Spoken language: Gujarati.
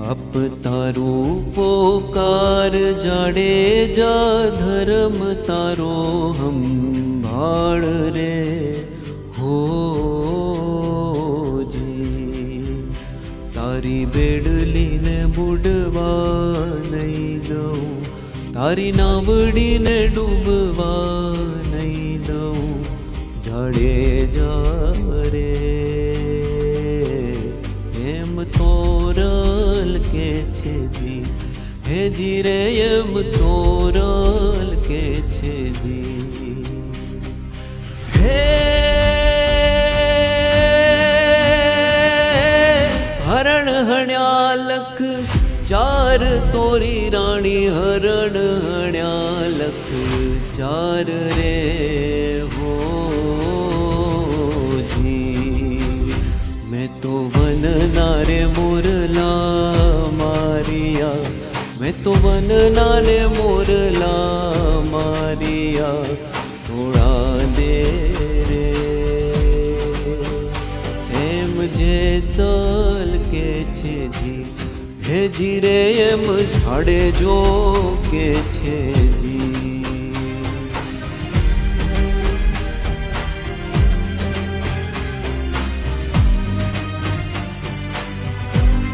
બાપ તારું પોકાર જાડેજા ધર્મ તારો સંભાળ રે હોજી તારી બેડલીને બુડવા નહીં દઉં તારી નાવડીને ડૂબવા નહીં દઉં જાડેજા રે એમ તોરલ કે છે જી હે જી રે એમ તોરલ કે છે જી હે હરણ હણ્યા લખ ચાર તોરી રાણી હરણ હણ્યા લખ ચાર રે मैं तो वन नारे मोरला मारिया मैं तो वन नारे मोरला मारिया थोड़ा दे रे एम जैसल के छे जी हे जी रे एम झाड़े जो के छे जी